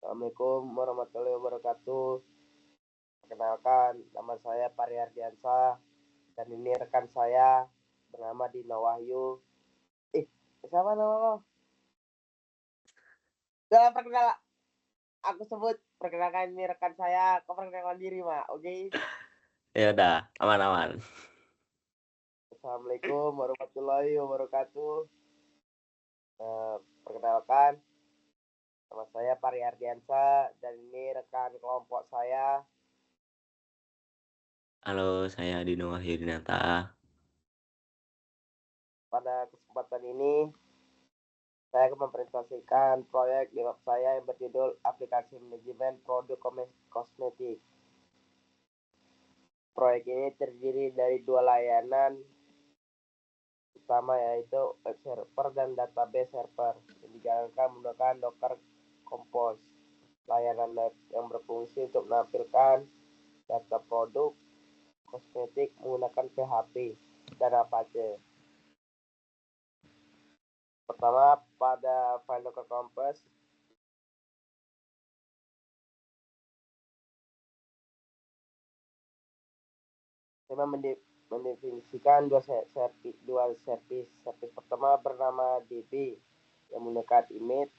Assalamualaikum warahmatullahi wabarakatuh. Perkenalkan, nama saya Pari Ardiansyah dan ini rekan saya bernama Dino Wahyu. Ih, siapa nama lo? Dalam perkenalan, aku sebut perkenalkan ini rekan saya. Kau perkenalkan diri, Mak. Oke. Ya udah, aman-aman. Assalamualaikum warahmatullahi wabarakatuh. Perkenalkan, nama saya Pari Ardiansyah dan ini rekan kelompok saya. Halo, saya Dino Wahyudinata. Pada kesempatan ini, saya akan mempresentasikan proyek di web saya yang berjudul Aplikasi Manajemen Produk Kosmetik. Proyek ini terdiri dari dua layanan utama, yaitu web server dan database server yang dijalankan menggunakan Docker Compose. Layanan web yang berfungsi untuk menampilkan data produk kosmetik menggunakan PHP dan Apache. Pertama, pada file Docker Compose, saya mendefinisikan dua service. Service pertama bernama DB yang menggunakan image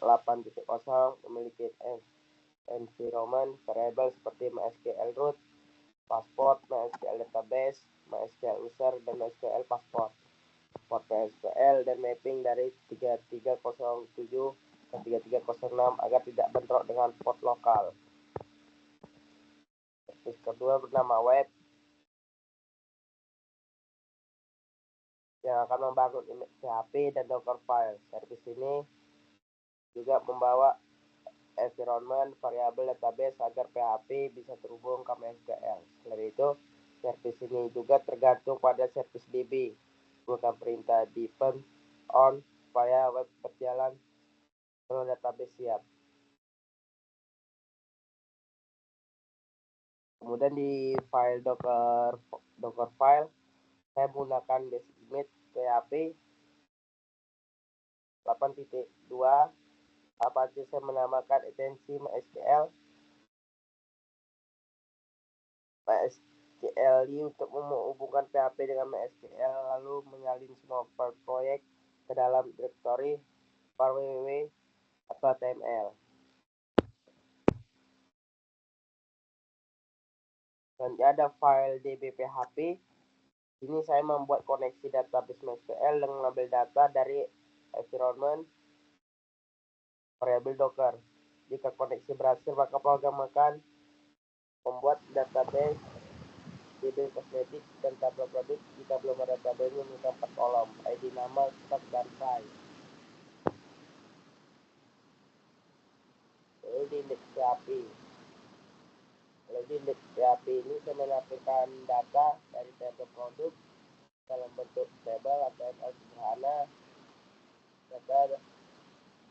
8.0 memiliki environment variable seperti MySQL root, passport, MySQL database, MySQL user, dan MySQL passport. Port MySQL dan mapping dari 3307 ke 3306 agar tidak bentrok dengan port lokal. Service kedua bernama web yang akan membangun image PHP dan Docker file. Service ini juga membawa environment variable database agar PHP bisa terhubung ke MySQL. Selain itu, service ini juga tergantung pada service DB. Bukan perintah depend on supaya web berjalan kalau database siap. Kemudian di file Docker file, saya menggunakan basic image PHP 8.2. Apache saya menamakan ekstensi MySQL untuk menghubungkan PHP dengan MySQL, lalu menyalin semua file proyek ke dalam direktori www atau HTML. Selanjutnya ada file dbphp. Ini saya membuat koneksi database MySQL dengan mengambil data dari environment variable Docker. Jika koneksi berhasil, maka program akan membuat database DB kosmetik dan tabel produk. Jika belum ada tabelnya, minta 4 kolom, ID, nama, stok, dan size. Lalu di index PHP. Lalu di index PHP ini saya menampilkan data dari tabel produk dalam bentuk tabel atau ML sederhana. Data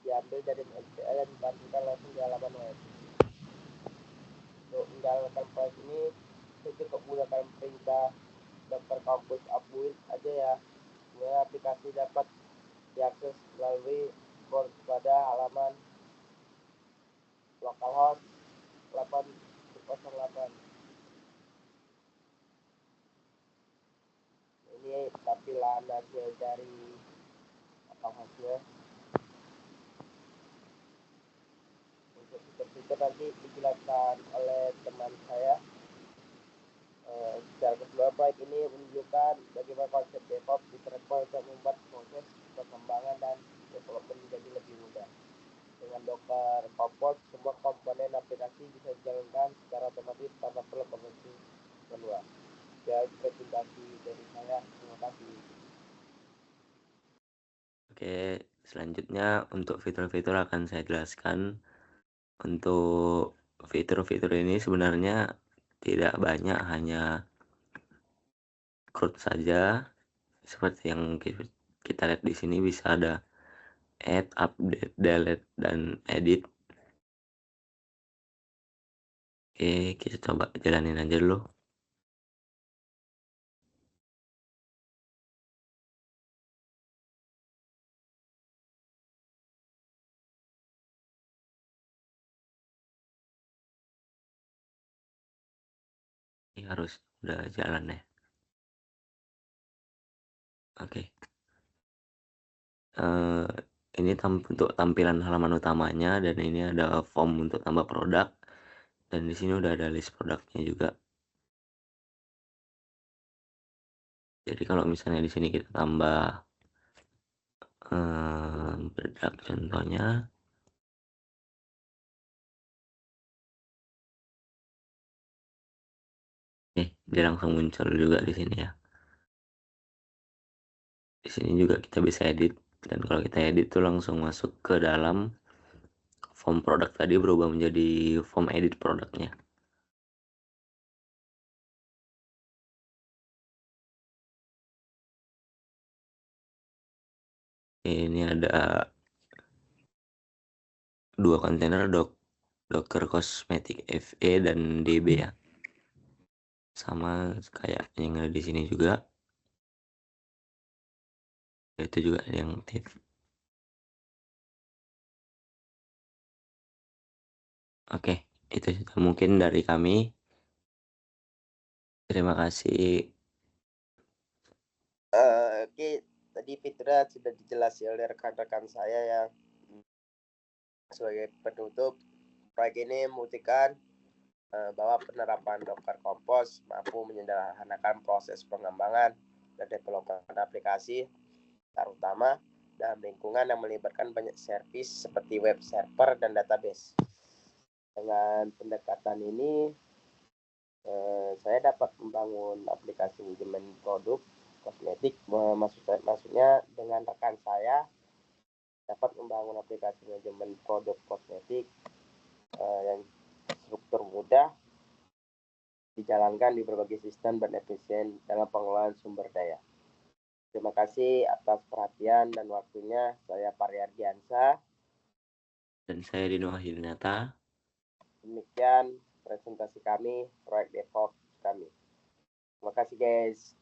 diambil dari MySQL dan ditampilkan langsung di halaman web. Untuk menjalankan proyek ini, saya cukup menggunakan perintah Docker Compose Upbuild aja ya, supaya aplikasi dapat diakses melalui port pada halaman localhost 808. Ini tampilan hasil dari localhostnya. Untuk fitur-fitur nanti dijelaskan oleh teman saya. Secara keseluruhan proyek ini menunjukkan bagaimana konsep DevOps diterapkan untuk membuat proses perkembangan dan development menjadi lebih mudah. Dengan Docker Compose, semua komponen aplikasi bisa dijalankan secara otomatis tanpa perlu koneksi kedua. Ya, presentasi dari saya. Terima kasih. Oke, selanjutnya untuk fitur-fitur akan saya jelaskan. Untuk fitur-fitur ini sebenarnya tidak banyak, hanya CRUD saja. Seperti yang kita lihat di sini, bisa ada add, update, delete, dan edit. Oke, kita coba jalanin aja dulu. harus udah jalan ya. Oke. Ini untuk tampilan halaman utamanya, dan ini ada form untuk tambah produk, dan di sini udah ada list produknya juga. Jadi kalau misalnya di sini kita tambah produk contohnya, dia langsung muncul juga di sini ya. Di sini juga kita bisa edit, dan kalau kita edit tuh langsung masuk ke dalam form produk tadi, berubah menjadi form edit produknya. Ini ada 2 kontainer Docker Cosmetic FE dan DB ya. Sama kayak yang ada di sini juga. Itu juga ada yang aktif. Oke, itu mungkin dari kami. Terima kasih. Oke, tadi fiturnya sudah dijelaskan oleh rekan-rekan saya ya. Sebagai penutup, proyek ini membuktikan bahwa penerapan Docker Compose mampu menyederhanakan proses pengembangan dan development aplikasi, terutama dalam lingkungan yang melibatkan banyak service seperti web server dan database. Dengan pendekatan ini, saya dapat membangun aplikasi manajemen produk kosmetik. Maksudnya dengan rekan saya dapat membangun aplikasi manajemen produk kosmetik yang struktur mudah dijalankan di berbagai sistem dan efisien dalam pengelolaan sumber daya. Terima kasih atas perhatian dan waktunya. Saya Pari Ardiansa. Dan saya Dino Wahyudinata. Demikian presentasi kami, proyek DevOps kami. Terima kasih guys.